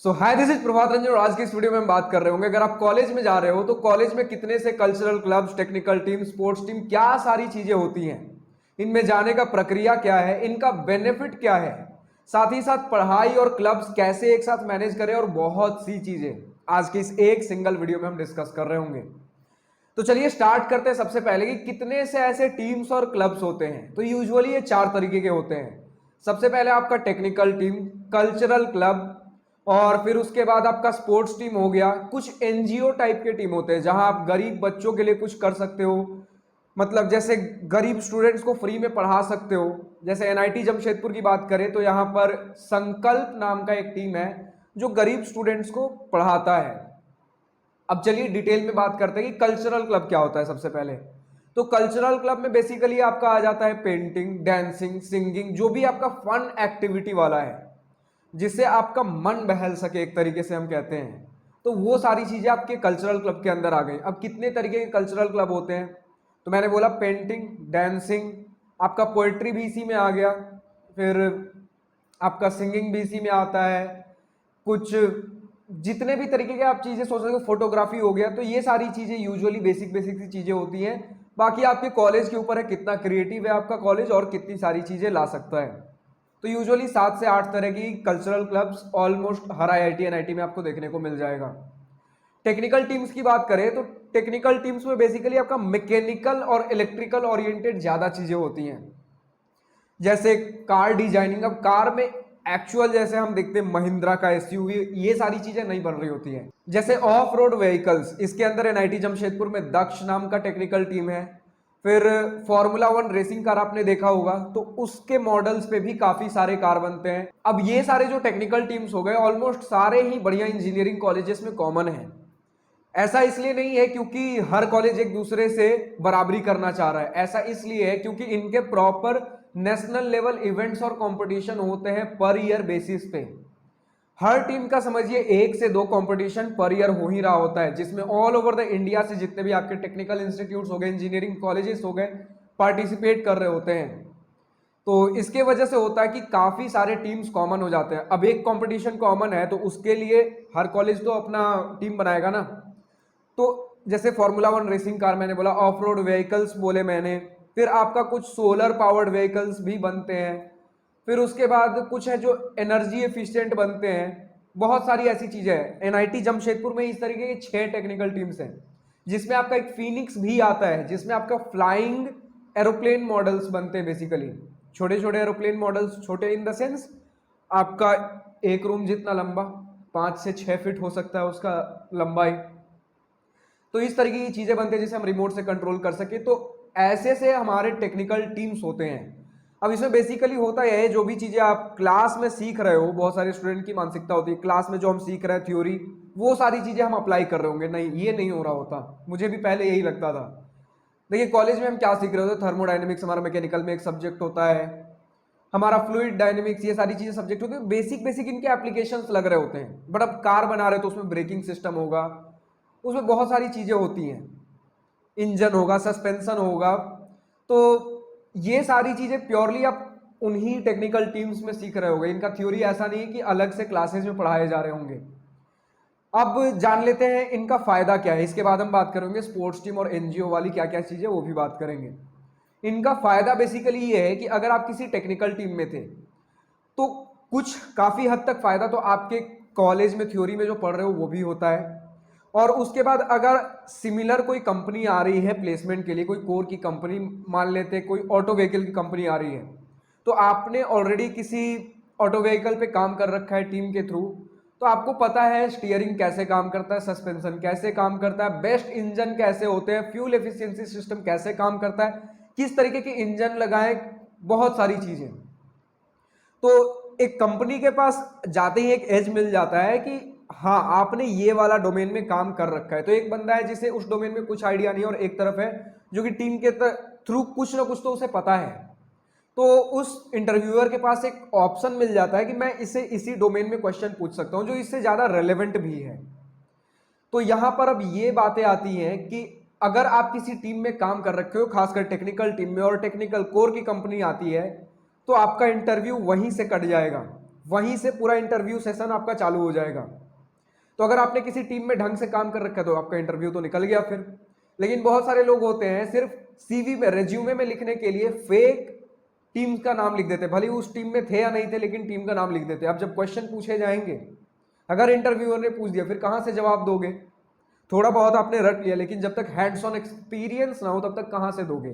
Hi this is Prabhat Ranjan और आज की इस वीडियो में हम बात कर रहे होंगे अगर आप कॉलेज में जा रहे हो तो कॉलेज में कितने से cultural clubs, technical team, sports team, क्या सारी चीजें होती हैं, इनमें जाने का प्रक्रिया क्या है, इनका बेनिफिट क्या है, साथ ही साथ पढ़ाई और क्लब्स कैसे एक साथ मैनेज करें और बहुत सी चीजें आज की इस एक सिंगल वीडियो में हम डिस्कस कर रहे होंगे। तो चलिए स्टार्ट करते हैं सबसे पहले कि कितने से ऐसे टीम्स और क्लब्स होते हैं। तो यूजुअली ये 4 तरीके के होते हैं। सबसे पहले आपका टेक्निकल टीम, कल्चरल क्लब, और फिर उसके बाद आपका स्पोर्ट्स टीम हो गया। कुछ एनजीओ टाइप के टीम होते हैं जहां आप गरीब बच्चों के लिए कुछ कर सकते हो, मतलब जैसे गरीब स्टूडेंट्स को फ्री में पढ़ा सकते हो। जैसे एनआईटी जमशेदपुर की बात करें तो यहाँ पर संकल्प नाम का एक टीम है जो गरीब स्टूडेंट्स को पढ़ाता है। अब चलिए डिटेल में बात करते हैं कि कल्चरल क्लब क्या होता है। सबसे पहले तो कल्चरल क्लब में बेसिकली आपका आ जाता है पेंटिंग, डांसिंग, सिंगिंग, जो भी आपका फन एक्टिविटी वाला है जिससे आपका मन बहल सके, एक तरीके से हम कहते हैं। तो वो सारी चीजें आपके कल्चरल क्लब के अंदर आ गई। अब कितने तरीके के कल्चरल क्लब होते हैं तो मैंने बोला पेंटिंग, डांसिंग, आपका पोएट्री भी इसी में आ गया, फिर आपका सिंगिंग भी इसी में आता है, कुछ जितने भी तरीके के आप चीजें सोच रहे हो, फोटोग्राफी हो गया। तो ये सारी चीजें यूजुअली बेसिक बेसिक सी चीजें होती हैं। बाकी आपके कॉलेज के ऊपर है कितना क्रिएटिव है आपका कॉलेज और कितनी सारी चीजें ला सकता है। तो यूजुअली 7 से 8 तरह की कल्चरल क्लब्स ऑलमोस्ट हर आईआईटी एनआईटी में आपको देखने को मिल जाएगा। टेक्निकल टीम्स की बात करें तो टेक्निकल टीम्स में बेसिकली आपका मैकेनिकल और इलेक्ट्रिकल ओरिएंटेड ज्यादा चीजें होती हैं, जैसे कार डिजाइनिंग। अब कार में एक्चुअल जैसे हम देखते हैं महिंद्रा का एसयूवी, ये सारी चीजें नहीं बन रही होती हैं। जैसे ऑफ रोड व्हीकल्स, इसके अंदर एनआईटी जमशेदपुर में दक्ष नाम का टेक्निकल टीम है। फिर फॉर्मूला 1 रेसिंग कार आपने देखा होगा, तो उसके मॉडल्स पे भी काफी सारे कार बनते हैं। अब ये सारे जो टेक्निकल टीम्स हो गए ऑलमोस्ट सारे ही बढ़िया इंजीनियरिंग कॉलेजेस में कॉमन है। ऐसा इसलिए नहीं है क्योंकि हर कॉलेज एक दूसरे से बराबरी करना चाह रहा है, ऐसा इसलिए है क्योंकि इनके प्रॉपर नेशनल लेवल इवेंट्स और कंपटीशन होते हैं पर ईयर बेसिस पे। हर टीम का समझिए 1 से 2 कंपटीशन पर ईयर हो ही रहा होता है, जिसमें ऑल ओवर द इंडिया से जितने भी आपके टेक्निकल इंस्टीट्यूट्स हो गए, इंजीनियरिंग कॉलेजेस हो गए, पार्टिसिपेट कर रहे होते हैं। तो इसके वजह से होता है कि काफी सारे टीम्स कॉमन हो जाते हैं। अब एक कंपटीशन कॉमन है तो उसके लिए हर कॉलेज तो अपना टीम बनाएगा ना। तो जैसे फॉर्मूला 1 रेसिंग कार मैंने बोला, ऑफ रोड व्हीकल्स बोले मैंने, फिर आपका कुछ सोलर पावर्ड व्हीकल्स भी बनते हैं, फिर उसके बाद कुछ है जो एनर्जी एफिशिएंट बनते हैं। बहुत सारी ऐसी चीजें हैं। एनआईटी जमशेदपुर में इस तरीके के 6 टेक्निकल टीम्स हैं, जिसमें आपका एक फिनिक्स भी आता है, जिसमें आपका फ्लाइंग एरोप्लेन मॉडल्स बनते हैं। बेसिकली छोटे छोटे एरोप्लेन मॉडल्स, छोटे इन द सेंस आपका एक रूम जितना लंबा, 5 से 6 फीट हो सकता है उसका लंबाई। तो इस तरीके की चीजें बनती है जिसे हम रिमोट से कंट्रोल कर सके। तो ऐसे से हमारे टेक्निकल टीम्स होते हैं। अब इसमें बेसिकली होता है जो भी चीजें आप क्लास में सीख रहे हो, बहुत सारे स्टूडेंट की मानसिकता होती है क्लास में जो हम सीख रहे हैं थ्योरी, वो सारी चीजें हम अप्लाई कर रहे होंगे। नहीं, ये नहीं हो रहा होता। मुझे भी पहले यही लगता था। देखिए कॉलेज में हम क्या सीख रहे होते, थर्मोडाइनमिक्स हमारा मैकेनिकल में एक सब्जेक्ट होता है, हमारा फ्लूइड डायनेमिक्स, ये सारी चीजें सब्जेक्ट होते हैं। बेसिक बेसिक इनके एप्लीकेशंस लग रहे होते हैं। बट अब कार बना रहे हो तो उसमें ब्रेकिंग सिस्टम होगा, उसमें बहुत सारी चीजें होती हैं, इंजन होगा, सस्पेंशन होगा। तो ये सारी चीजें प्योरली आप उन्हीं टेक्निकल टीम्स में सीख रहे होंगे। इनका थ्योरी ऐसा नहीं है कि अलग से क्लासेस में पढ़ाए जा रहे होंगे। अब जान लेते हैं इनका फायदा क्या है, इसके बाद हम बात करेंगे स्पोर्ट्स टीम और एनजीओ वाली क्या क्या चीजें, वो भी बात करेंगे। इनका फायदा बेसिकली ये है कि अगर आप किसी टेक्निकल टीम में थे तो कुछ काफी हद तक फायदा तो आपके कॉलेज में थ्योरी में जो पढ़ रहे हो वो भी होता है। और उसके बाद अगर सिमिलर कोई कंपनी आ रही है प्लेसमेंट के लिए, कोई कोर की कंपनी मान लेते, कोई ऑटो व्हीकल की कंपनी आ रही है, तो आपने ऑलरेडी किसी ऑटो व्हीकल पे काम कर रखा है टीम के थ्रू, तो आपको पता है स्टीयरिंग कैसे काम करता है, सस्पेंशन कैसे काम करता है, बेस्ट इंजन कैसे होते हैं, फ्यूल एफिशिएंसी सिस्टम कैसे काम करता है, किस तरीके के इंजन लगाएं, बहुत सारी चीजें। तो एक कंपनी के पास जाते ही एक एज मिल जाता है कि हाँ आपने ये वाला डोमेन में काम कर रखा है। तो एक बंदा है जिसे उस डोमेन में कुछ आइडिया नहीं है, और एक तरफ है जो कि टीम के थ्रू कुछ ना कुछ तो उसे पता है। तो उस इंटरव्यूअर के पास एक ऑप्शन मिल जाता है कि मैं इसे इसी डोमेन में क्वेश्चन पूछ सकता हूं जो इससे ज्यादा रेलेवेंट भी है। तो यहां पर अब ये बातें आती हैं कि अगर आप किसी टीम में काम कर रखे हो, खासकर टेक्निकल टीम में, और टेक्निकल कोर की कंपनी आती है, तो आपका इंटरव्यू वहीं से कट जाएगा। वहीं से पूरा इंटरव्यू सेशन आपका चालू हो जाएगा। तो अगर आपने किसी टीम में ढंग से काम कर रखा है तो आपका इंटरव्यू तो निकल गया फिर। लेकिन बहुत सारे लोग होते हैं सिर्फ सीवी में, रेज्यूमे में लिखने के लिए फेक टीम का नाम लिख देते, भले उस टीम में थे या नहीं थे, लेकिन टीम का नाम लिख देते। अब जब क्वेश्चन पूछे जाएंगे, अगर इंटरव्यूअर ने पूछ दिया, फिर कहां से जवाब दोगे? थोड़ा बहुत आपने रट लिया, लेकिन जब तक हैंड्स ऑन एक्सपीरियंस ना हो तब तक कहां से दोगे?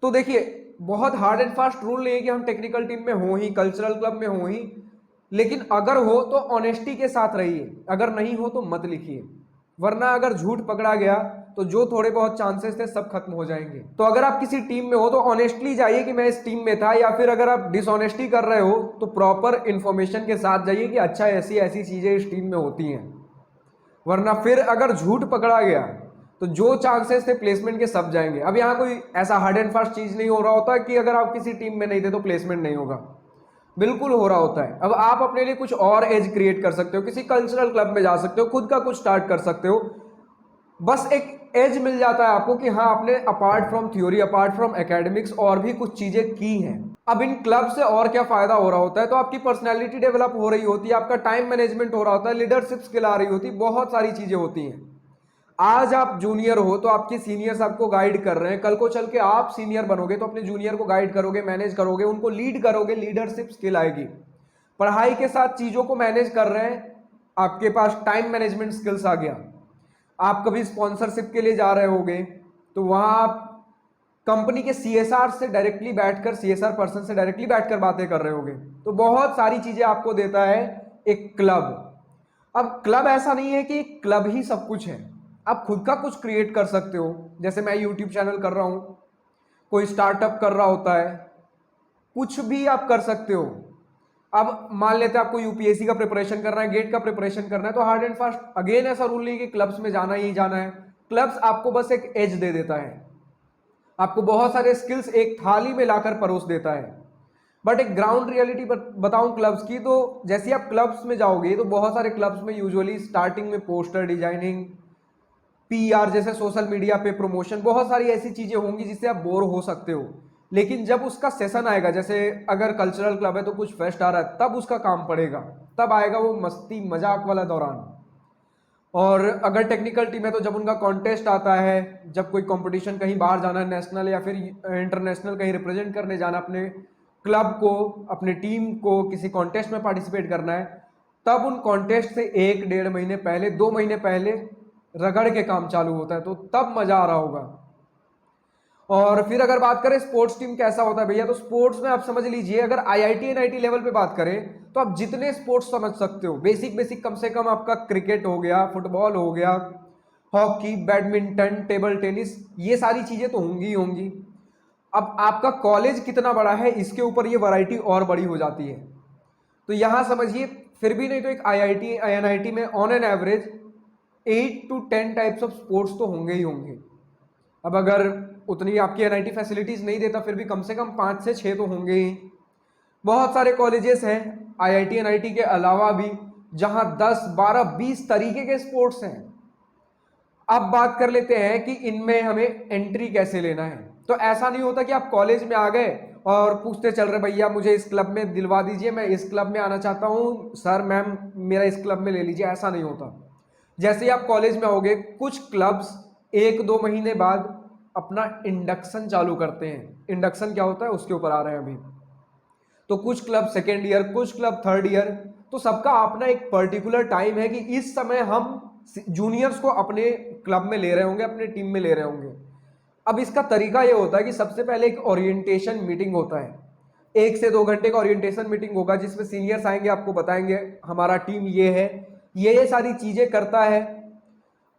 तो देखिए, बहुत हार्ड एंड फास्ट रूल नहीं है कि हम टेक्निकल टीम में हो ही, कल्चरल क्लब में हो ही, लेकिन अगर हो तो ऑनेस्टी के साथ रहिए, अगर नहीं हो तो मत लिखिए, वरना अगर झूठ पकड़ा गया तो जो थोड़े बहुत चांसेस थे सब खत्म हो जाएंगे। तो अगर आप किसी टीम में हो तो ऑनेस्टली जाइए कि मैं इस टीम में था, या फिर अगर आप डिसऑनेस्टी कर रहे हो तो प्रॉपर इंफॉर्मेशन के साथ जाइए कि अच्छा ऐसी ऐसी चीजें इस टीम में होती हैं, वरना फिर अगर झूठ पकड़ा गया तो जो चांसेस थे प्लेसमेंट के सब जाएंगे। अब यहाँ कोई ऐसा हार्ड एंड फास्ट चीज नहीं हो रहा होता कि अगर आप किसी टीम में नहीं थे तो प्लेसमेंट नहीं होगा, बिल्कुल हो रहा होता है। अब आप अपने लिए कुछ और एज क्रिएट कर सकते हो, किसी कल्चरल क्लब में जा सकते हो, खुद का कुछ स्टार्ट कर सकते हो, बस एक एज मिल जाता है आपको कि हाँ आपने apart from theory, apart from academics और भी कुछ चीजें की हैं। अब इन क्लब से और क्या फायदा हो रहा होता है? तो आपकी पर्सनैलिटी डेवलप हो रही होती है, आपका टाइम मैनेजमेंट हो रहा होता है, लीडरशिप स्किल आ रही होती है, बहुत सारी चीजें होती हैं। आज आप जूनियर हो तो आपके सीनियर्स आपको गाइड कर रहे हैं, कल को चल के आप सीनियर बनोगे तो अपने जूनियर को गाइड करोगे, मैनेज करोगे, उनको लीड करोगे, लीडरशिप स्किल आएगी। पढ़ाई के साथ चीजों को मैनेज कर रहे हैं, आपके पास टाइम मैनेजमेंट स्किल्स आ गया। आप कभी स्पॉन्सरशिप के लिए जा रहे होगे तो वहां आप कंपनी के सीएसआर से डायरेक्टली बैठकर, सीएसआर पर्सन से डायरेक्टली बैठकर बातें कर रहे होगे। तो बहुत सारी चीजें आपको देता है एक क्लब। अब क्लब ऐसा नहीं है कि क्लब ही सब कुछ है, आप खुद का कुछ क्रिएट कर सकते हो। जैसे मैं यूट्यूब चैनल कर रहा हूं, कोई स्टार्टअप कर रहा होता है, कुछ भी आप कर सकते हो। अब मान लेते हैं आपको यूपीएससी का प्रिपरेशन करना है, गेट का प्रिपरेशन करना है, तो हार्ड एंड फास्ट अगेन ऐसा रूल नहीं कि क्लब्स में जाना ही जाना है। क्लब्स आपको बस एक एज दे देता है, आपको बहुत सारे स्किल्स एक थाली में लाकर परोस देता है। बट एक ग्राउंड रियलिटी बताऊं क्लब्स की, तो जैसे आप क्लब्स में जाओगे तो बहुत सारे क्लब्स में यूजुअली स्टार्टिंग में पोस्टर डिजाइनिंग, पीआर जैसे सोशल मीडिया पे प्रमोशन, बहुत सारी ऐसी चीजें होंगी जिससे आप बोर हो सकते हो। लेकिन जब उसका सेशन आएगा, जैसे अगर कल्चरल क्लब है तो कुछ फेस्ट आ रहा है, तब उसका काम पड़ेगा, तब आएगा वो मस्ती मजाक वाला दौरान। और अगर टेक्निकल टीम है तो जब उनका कॉन्टेस्ट आता है, जब कोई कंपटीशन कहीं बाहर जाना है, नेशनल या फिर इंटरनेशनल कहीं रिप्रेजेंट करने जाना, अपने क्लब को, अपने टीम को किसी कॉन्टेस्ट में पार्टिसिपेट करना है, तब उन कॉन्टेस्ट से 1-1.5 महीने पहले, 2 महीने पहले रगड़ के काम चालू होता है, तो तब मजा आ रहा होगा। और फिर अगर बात करें स्पोर्ट्स टीम कैसा होता है भैया, तो स्पोर्ट्स में आप समझ लीजिए, अगर आईआईटी एनआईटी लेवल पे बात करें तो आप जितने स्पोर्ट्स समझ सकते हो, बेसिक बेसिक कम से कम आपका क्रिकेट हो गया, फुटबॉल हो गया, हॉकी, बैडमिंटन, टेबल टेनिस, ये सारी चीजें तो होंगी ही होंगी। अब आपका कॉलेज कितना बड़ा है इसके ऊपर ये वैरायटी और बड़ी हो जाती है। तो यहां समझिए, फिर भी नहीं तो एक आईआईटी एनआईटी में on an average 8 to 10 types of sports तो होंगे ही होंगे। अब अगर उतनी आपकी एनआईटी फैसिलिटीज नहीं देता, फिर भी कम से कम 5 से 6 तो होंगे ही। बहुत सारे कॉलेजेस हैं आईआईटी एनआईटी के अलावा भी जहां 10, 12, 20 तरीके के स्पोर्ट्स हैं। अब बात कर लेते हैं कि इनमें हमें एंट्री कैसे लेना है। तो ऐसा नहीं होता कि आप कॉलेज में आ गए और पूछते चल रहे भैया मुझे इस क्लब में दिलवा दीजिए, मैं इस क्लब में आना चाहता हूं सर, मैम मेरा इस क्लब में ले लीजिए, ऐसा नहीं होता। जैसे ही आप कॉलेज में होगे, कुछ क्लब्स 1-2 महीने बाद अपना इंडक्शन चालू करते हैं। इंडक्शन क्या होता है उसके ऊपर आ रहे हैं अभी। तो कुछ क्लब सेकेंड ईयर, कुछ क्लब थर्ड ईयर, तो सबका अपना एक पर्टिकुलर टाइम है कि इस समय हम जूनियर्स को अपने क्लब में ले रहे होंगे, अपने टीम में ले रहे होंगे। अब इसका तरीका ये होता है कि सबसे पहले एक ओरिएंटेशन मीटिंग होता है, 1 से 2 घंटे का ओरिएंटेशन मीटिंग होगा, जिसमें सीनियर्स आएंगे, आपको बताएंगे हमारा टीम ये है, ये सारी चीजें करता है।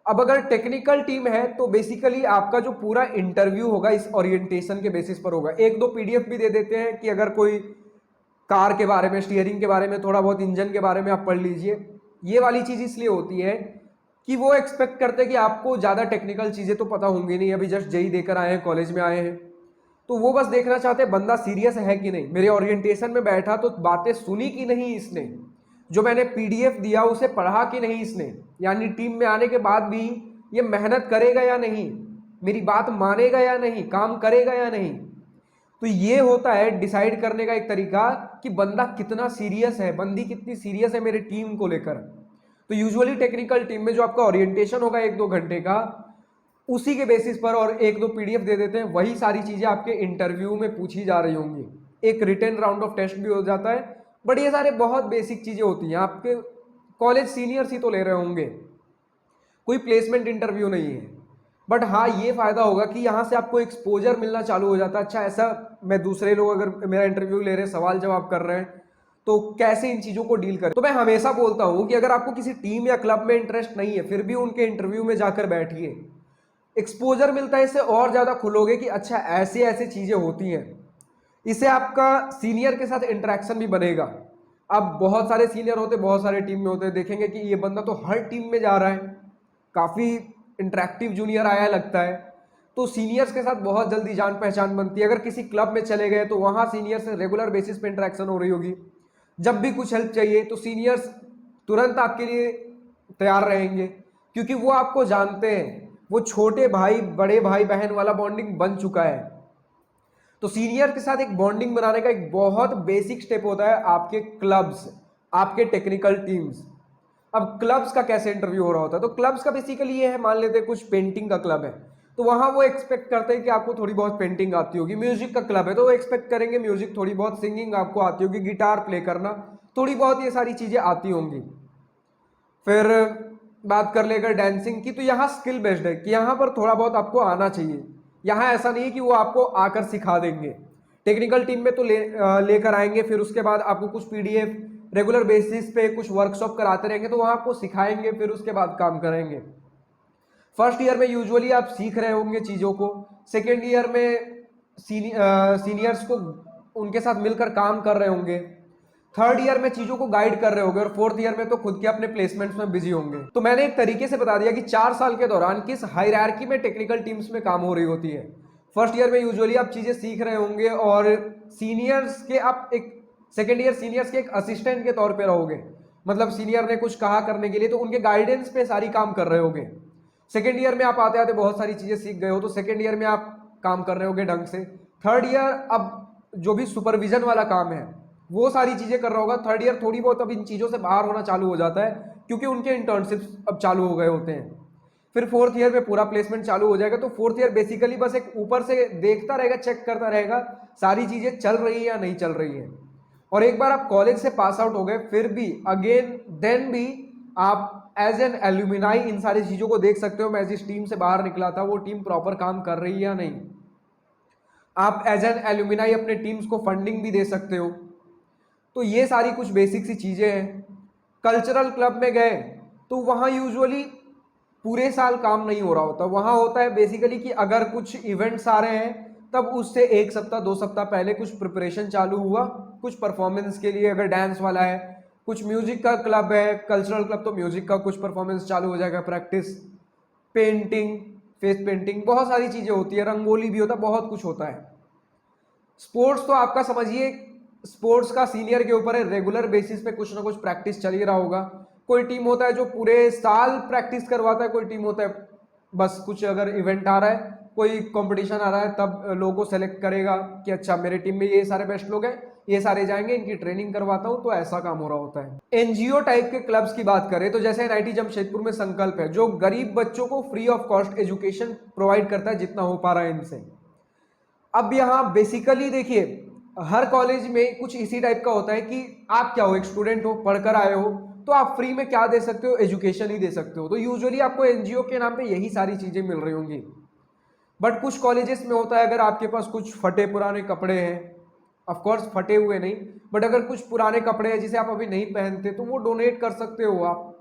अब अगर टेक्निकल टीम है तो बेसिकली आपका जो पूरा इंटरव्यू होगा इस ओरिएंटेशन के बेसिस पर होगा। 1-2 पीडीएफ भी दे देते हैं कि अगर कोई कार के बारे में, स्टीयरिंग के बारे में, थोड़ा बहुत इंजन के बारे में आप पढ़ लीजिए। ये वाली चीज इसलिए होती है कि वो एक्सपेक्ट करते हैं कि आपको ज्यादा टेक्निकल चीजें तो पता होंगी नहीं, अभी जस्ट जेई देकर आए हैं, कॉलेज में आए हैं, तो वो बस देखना चाहते हैं बंदा सीरियस है कि नहीं, मेरे ओरिएंटेशन में बैठा तो बातें सुनी कि नहीं इसने, जो मैंने पीडीएफ दिया उसे पढ़ा कि नहीं इसने, यानी टीम में आने के बाद भी ये मेहनत करेगा या नहीं, मेरी बात मानेगा या नहीं, काम करेगा या नहीं। तो ये होता है डिसाइड करने का एक तरीका कि बंदा कितना सीरियस है, बंदी कितनी सीरियस है मेरे टीम को लेकर। तो यूजुअली टेक्निकल टीम में जो आपका ओरिएंटेशन होगा 1-2 घंटे का, उसी के बेसिस पर और 1-2 पीडीएफ दे देते हैं, वही सारी चीजें आपके इंटरव्यू में पूछी जा रही होंगी। एक रिटन राउंड ऑफ टेस्ट भी हो जाता है, बट ये सारे बहुत बेसिक चीजें होती हैं। आपके कॉलेज सीनियर्स ही तो ले रहे होंगे, कोई प्लेसमेंट इंटरव्यू नहीं है। बट हाँ, ये फायदा होगा कि यहाँ से आपको एक्सपोजर मिलना चालू हो जाता है। अच्छा, ऐसा मैं दूसरे लोग अगर मेरा इंटरव्यू ले रहे हैं, सवाल जवाब कर रहे हैं, तो कैसे इन चीजों को डील करें। तो मैं हमेशा बोलता हूं कि अगर आपको किसी टीम या क्लब में इंटरेस्ट नहीं है, फिर भी उनके इंटरव्यू में जाकर बैठिए। एक्सपोजर मिलता है, इससे और ज्यादा खुलोगे कि अच्छा ऐसे ऐसे चीजें होती हैं। इससे आपका सीनियर के साथ इंटरेक्शन भी बनेगा। अब बहुत सारे सीनियर होते, बहुत सारे टीम में होते, देखेंगे कि ये बंदा तो हर टीम में जा रहा है, काफी इंटरेक्टिव जूनियर आया लगता है, तो सीनियर्स के साथ बहुत जल्दी जान पहचान बनती है। अगर किसी क्लब में चले गए तो वहां सीनियर से रेगुलर बेसिस पे इंटरेक्शन हो रही होगी, जब भी कुछ हेल्प चाहिए तो सीनियर्स तुरंत आपके लिए तैयार रहेंगे, क्योंकि वो आपको जानते हैं। वो छोटे भाई बड़े भाई बहन वाला बॉन्डिंग बन चुका है। तो सीनियर के साथ एक बॉन्डिंग बनाने का एक बहुत बेसिक स्टेप होता है आपके क्लब्स, आपके टेक्निकल टीम्स। अब क्लब्स का कैसे इंटरव्यू हो रहा होता है, तो क्लब्स का बेसिकली ये है, मान लेते हैं कुछ पेंटिंग का क्लब है, तो वहां वो एक्सपेक्ट करते हैं कि आपको थोड़ी बहुत पेंटिंग आती होगी। म्यूजिक का क्लब है तो वो एक्सपेक्ट करेंगे म्यूजिक थोड़ी बहुत, सिंगिंग आपको आती होगी, गिटार प्ले करना थोड़ी बहुत, ये सारी चीजें आती होंगी। फिर बात कर लेकर डांसिंग की, तो यहाँ स्किल बेस्ड है कि यहाँ पर थोड़ा बहुत आपको आना चाहिए। यहाँ ऐसा नहीं है कि वो आपको आकर सिखा देंगे। टेक्निकल टीम में तो लेकर आएंगे, फिर उसके बाद आपको कुछ पीडीएफ रेगुलर बेसिस पे कुछ वर्कशॉप कराते रहेंगे, तो वहाँ आपको सिखाएंगे, फिर उसके बाद काम करेंगे। फर्स्ट ईयर में यूजुअली आप सीख रहे होंगे चीज़ों को, सेकेंड ईयर में सीनियर्स को उनके साथ मिलकर काम कर रहे होंगे, थर्ड ईयर में चीज़ों को गाइड कर रहे होंगे, और फोर्थ ईयर में तो खुद के अपने प्लेसमेंट्स में बिजी होंगे। तो मैंने एक तरीके से बता दिया कि 4 साल के दौरान किस हायरार्की में टेक्निकल टीम्स में काम हो रही होती है। फर्स्ट ईयर में यूजुअली आप चीज़ें सीख रहे होंगे, और सीनियर्स के आप एक सेकेंड ईयर सीनियर्स के एक असिस्टेंट के तौर पे रहोगे। मतलब सीनियर ने कुछ कहा करने के लिए तो उनके गाइडेंस पे सारी काम कर रहे होगे। सेकेंड ईयर में आप आते आते बहुत सारी चीज़ें सीख गए हो, तो सेकेंड ईयर में आप काम कर रहे होगे ढंग से। थर्ड ईयर अब जो भी सुपरविजन वाला काम है वो सारी चीज़ें कर रहा होगा। थर्ड ईयर थोड़ी बहुत अब इन चीज़ों से बाहर होना चालू हो जाता है, क्योंकि उनके इंटर्नशिप्स अब चालू हो गए होते हैं। फिर फोर्थ ईयर में पूरा प्लेसमेंट चालू हो जाएगा। तो फोर्थ ईयर बेसिकली बस एक ऊपर से देखता रहेगा, चेक करता रहेगा सारी चीज़ें चल रही है या नहीं चल रही है। और एक बार आप कॉलेज से पास आउट हो गए, फिर भी अगेन देन भी आप एज एन एल्यूमिनाई इन सारी चीज़ों को देख सकते हो। मैं जिस टीम से बाहर निकला था वो टीम प्रॉपर काम कर रही है या नहीं। आप एज एन एल्यूमिनाई अपने टीम्स को फंडिंग भी दे सकते हो। तो ये सारी कुछ बेसिक सी चीज़ें हैं। कल्चरल क्लब में गए तो वहाँ यूजुअली पूरे साल काम नहीं हो रहा होता। वहाँ होता है बेसिकली कि अगर कुछ इवेंट्स आ रहे हैं तब उससे 1 सप्ताह 2 सप्ताह पहले कुछ प्रिपरेशन चालू हुआ, कुछ परफॉर्मेंस के लिए। अगर डांस वाला है, कुछ म्यूजिक का क्लब है, कल्चरल क्लब, तो म्यूजिक का कुछ परफॉर्मेंस चालू हो जाएगा, प्रैक्टिस, पेंटिंग, फेस पेंटिंग, बहुत सारी चीज़ें होती है, रंगोली भी होता है, बहुत कुछ होता है। स्पोर्ट्स तो आपका समझिए, स्पोर्ट्स का सीनियर के ऊपर है, रेगुलर बेसिस पे कुछ ना कुछ प्रैक्टिस चल ही रहा होगा। कोई टीम होता है जो पूरे साल प्रैक्टिस करवाता है, कोई टीम होता है बस कुछ अगर इवेंट आ रहा है, कोई कंपटीशन आ रहा है, तब लोगों को सेलेक्ट करेगा कि अच्छा मेरे टीम में ये सारे बेस्ट लोग हैं, ये सारे जाएंगे, इनकी ट्रेनिंग करवाता हूं। तो ऐसा काम हो रहा होता है। एनजीओ टाइप के क्लब्स की बात करें तो जैसे एनआईटी जमशेदपुर में संकल्प है, जो गरीब बच्चों को free of cost education provide करता है जितना हो पा रहा है इनसे। अब यहाँ बेसिकली देखिए, हर कॉलेज में कुछ इसी टाइप का होता है कि आप क्या हो, एक स्टूडेंट हो, पढ़कर आए हो, तो आप फ्री में क्या दे सकते हो, एजुकेशन ही दे सकते हो। तो यूजुअली आपको एनजीओ के नाम पे यही सारी चीजें मिल रही होंगी। बट कुछ कॉलेजेस में होता है, अगर आपके पास कुछ फटे पुराने कपड़े हैं, ऑफ कोर्स फटे हुए नहीं, बट अगर कुछ पुराने कपड़े हैं जिसे आप अभी नहीं पहनते, तो वो डोनेट कर सकते हो आप।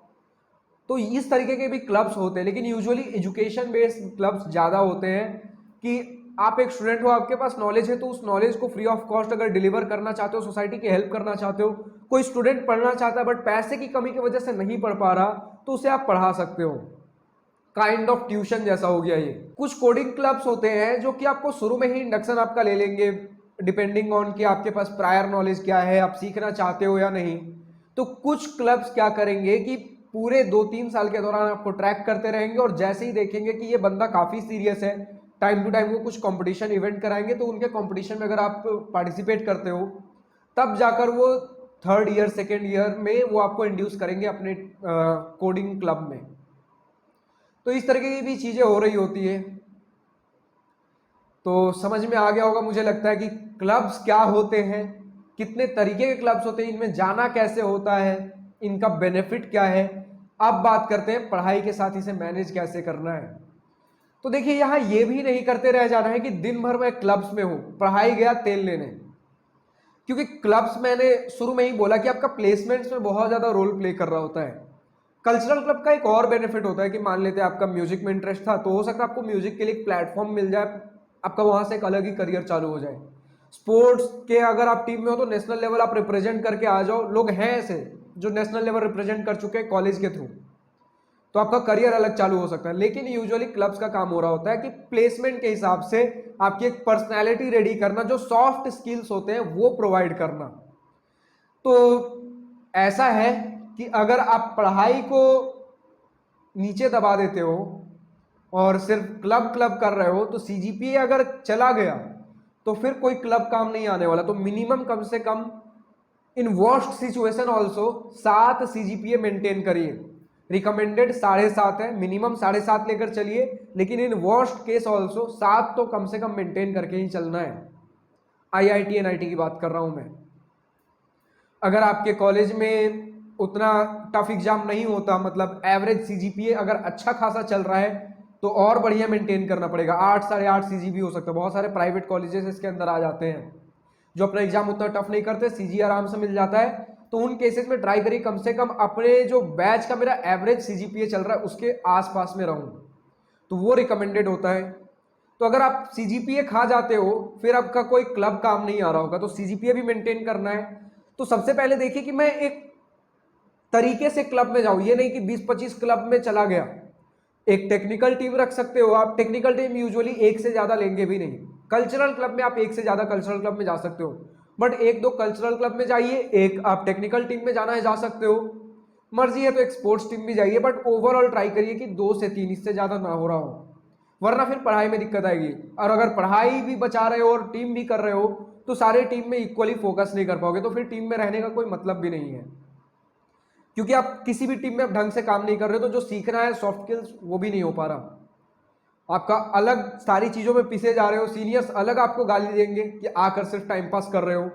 तो इस तरीके के भी क्लब्स होते हैं, लेकिन यूजुअली एजुकेशन बेस्ड क्लब्स ज़्यादा होते हैं कि आप एक स्टूडेंट हो, आपके पास नॉलेज है, तो उस नॉलेज को फ्री ऑफ कॉस्ट अगर डिलीवर करना चाहते हो, सोसाइटी की हेल्प करना चाहते हो। कोई स्टूडेंट पढ़ना चाहता है बट पैसे की कमी की वजह से नहीं पढ़ पा रहा, तो उसे आप पढ़ा सकते हो। काइंड ऑफ ट्यूशन जैसा हो गया ये। कुछ कोडिंग क्लब्स होते हैं जो कि आपको शुरू में ही इंडक्शन आपका ले लेंगे, डिपेंडिंग ऑन कि आपके पास प्रायर नॉलेज क्या है, आप सीखना चाहते हो या नहीं। तो कुछ क्लब्स क्या करेंगे कि पूरे 2-3 साल के दौरान आपको ट्रैक करते रहेंगे, और जैसे ही देखेंगे कि ये बंदा काफ़ी सीरियस है, टाइम टू टाइम वो कुछ कंपटीशन इवेंट कराएंगे, तो उनके कंपटीशन में अगर आप पार्टिसिपेट करते हो तब जाकर वो थर्ड ईयर सेकेंड ईयर में वो आपको इंड्यूस करेंगे अपने कोडिंग क्लब में। तो इस तरह की भी चीज़ें हो रही होती है। तो समझ में आ गया होगा मुझे लगता है कि क्लब्स क्या होते हैं, कितने तरीके के क्लब्स होते हैं, इनमें जाना कैसे होता है, इनका बेनिफिट क्या है। अब बात करते हैं पढ़ाई के साथ इसे मैनेज कैसे करना है। तो देखिए यहाँ ये भी नहीं करते रह जाना है कि दिन भर मैं क्लब्स में हूँ, पढ़ाई गया तेल लेने, क्योंकि क्लब्स मैंने शुरू में ही बोला कि आपका प्लेसमेंट्स में बहुत ज़्यादा रोल प्ले कर रहा होता है। कल्चरल क्लब का एक और बेनिफिट होता है कि मान लेते हैं आपका म्यूजिक में इंटरेस्ट था, तो हो सकता है आपको म्यूजिक के लिए एक प्लेटफॉर्म मिल जाए, आपका वहां से एक अलग ही करियर चालू हो जाए। स्पोर्ट्स के अगर आप टीम में हो तो नेशनल लेवल आप रिप्रेजेंट करके आ जाओ, लोग हैं ऐसे जो नेशनल लेवल रिप्रेजेंट कर चुके हैं कॉलेज के थ्रू, तो आपका करियर अलग चालू हो सकता है। लेकिन यूजुअली क्लब्स का काम हो रहा होता है कि प्लेसमेंट के हिसाब से आपकी एक पर्सनैलिटी रेडी करना, जो सॉफ्ट स्किल्स होते हैं वो प्रोवाइड करना। तो ऐसा है कि अगर आप पढ़ाई को नीचे दबा देते हो और सिर्फ क्लब क्लब कर रहे हो, तो सीजीपीए अगर चला गया तो फिर कोई क्लब काम नहीं आने वाला। तो मिनिमम कम से कम in worst situation also 7 CGPA maintain करिए। रिकमेंडेड 7.5 है, मिनिमम 7.5 लेकर चलिए, लेकिन इन वर्स्ट केस ऑल्सो 7 तो कम से कम मेंटेन करके ही चलना है। आईआईटी एनआईटी की बात कर रहा हूं मैं। अगर आपके कॉलेज में उतना टफ एग्जाम नहीं होता, मतलब एवरेज सीजीपीए अगर अच्छा खासा चल रहा है, तो और बढ़िया मेंटेन करना पड़ेगा। 8 8.5 सीजीपीए हो सकता है। बहुत सारे प्राइवेट कॉलेजेस इसके अंदर आ जाते हैं जो अपना एग्जाम उतना टफ नहीं करते, सीजी आराम से मिल जाता है। तो उन केसेस में ट्राई करिए कम से कम अपने जो बैच का मेरा एवरेज सीजीपीए चल रहा है उसके आसपास में रहूं, तो वो रिकमेंडेड होता है। तो अगर आप सीजीपीए खा जाते हो, फिर आपका कोई क्लब काम नहीं आ रहा होगा, तो सीजीपीए भी मेंटेन करना है। तो सबसे पहले देखिए कि मैं एक तरीके से क्लब में जाऊं, ये नहीं कि 20-25 क्लब में चला गया। एक टेक्निकल टीम रख सकते हो आप, टेक्निकल टीम यूजुअली एक से ज्यादा लेंगे भी नहीं। कल्चरल क्लब में आप एक से ज्यादा कल्चरल क्लब में जा सकते हो, बट 1-2 कल्चरल क्लब में जाइए, एक आप टेक्निकल टीम में जाना है जा सकते हो, मर्जी है तो एक स्पोर्ट्स टीम भी जाइए, बट ओवरऑल ट्राई करिए कि 2 से 3, इससे ज्यादा ना हो रहा हो, वरना फिर पढ़ाई में दिक्कत आएगी। और अगर पढ़ाई भी बचा रहे हो और टीम भी कर रहे हो, तो सारे टीम में इक्वली फोकस नहीं कर पाओगे, तो फिर टीम में रहने का कोई मतलब भी नहीं है, क्योंकि आप किसी भी टीम में आप ढंग से काम नहीं कर रहे हो, तो जो सीखना है सॉफ्ट स्किल्स वो भी नहीं हो पा रहा। आपका अलग सारी चीजों में पिसे जा रहे हो, सीनियर्स अलग आपको गाली देंगे कि आकर सिर्फ टाइम पास कर रहे हो।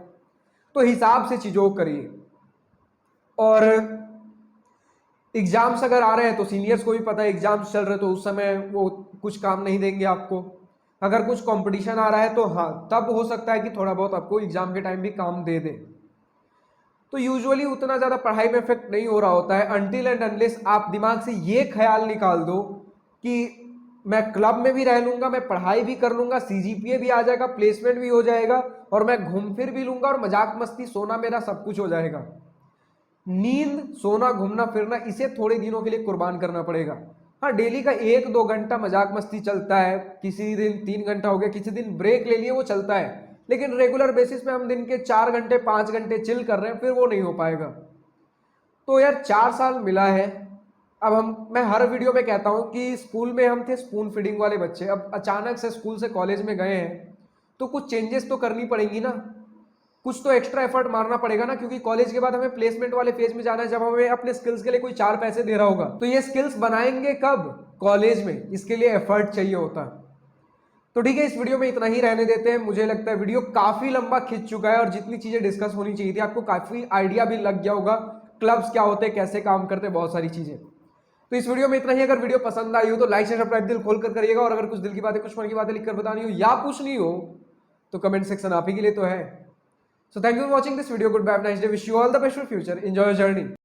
तो हिसाब से चीजों को करिए। और एग्जाम्स अगर आ रहे हैं तो सीनियर्स को भी पता है एग्जाम्स चल रहे, तो उस समय वो कुछ काम नहीं देंगे आपको। अगर कुछ कंपटीशन आ रहा है तो हाँ, तब हो सकता है कि थोड़ा बहुत आपको एग्जाम के टाइम भी काम दे दे। तो यूजुअली उतना ज़्यादा पढ़ाई में इफेक्ट नहीं हो रहा होता है, अनटिल एंड अनलेस आप दिमाग से ये ख्याल निकाल दो कि मैं क्लब में भी रह लूंगा, मैं पढ़ाई भी कर लूंगा, सीजीपीए भी आ जाएगा, प्लेसमेंट भी हो जाएगा, और मैं घूम फिर भी लूंगा, और मजाक मस्ती सोना मेरा सब कुछ हो जाएगा। नींद, सोना, घूमना फिरना, इसे थोड़े दिनों के लिए कुर्बान करना पड़ेगा। हाँ, डेली का 1-2 घंटा मजाक मस्ती चलता है, किसी दिन 3 घंटा हो गया, किसी दिन ब्रेक ले लिए, वो चलता है। लेकिन रेगुलर बेसिस पे हम दिन के 4 घंटे 5 घंटे चिल कर रहे हैं, फिर वो नहीं हो पाएगा। तो यार 4 साल मिला है। अब मैं हर वीडियो में कहता हूं कि स्कूल में हम थे स्पून फीडिंग वाले बच्चे, अब अचानक से स्कूल से कॉलेज में गए हैं, तो कुछ चेंजेस तो करनी पड़ेंगी ना, कुछ तो एक्स्ट्रा एफर्ट मारना पड़ेगा ना, क्योंकि कॉलेज के बाद हमें प्लेसमेंट वाले फेज में जाना है, जब हमें अपने स्किल्स के लिए कोई 4 पैसे दे रहा होगा। तो ये स्किल्स बनाएंगे कब? कॉलेज में। इसके लिए एफर्ट चाहिए होता है। तो ठीक है, इस वीडियो में इतना ही रहने देते हैं। मुझे लगता है वीडियो काफी लंबा खिंच चुका है, और जितनी चीजें डिस्कस होनी चाहिए थी आपको काफी आइडिया भी लग गया होगा, क्लब्स क्या होते हैं, कैसे काम करते हैं, बहुत सारी चीजें। तो इस वीडियो में इतना ही। अगर वीडियो पसंद आई हो तो लाइक शेयर सब्सक्राइब दिल खोल कर करिएगा, और अगर कुछ दिल की बातें, कुछ मन की बातें लिखकर बतानी हो या पूछनी हो तो कमेंट सेक्शन आप ही के लिए तो है। So thank you for watching this video. Goodbye, nice day, wish you all the best for future, enjoy your journey.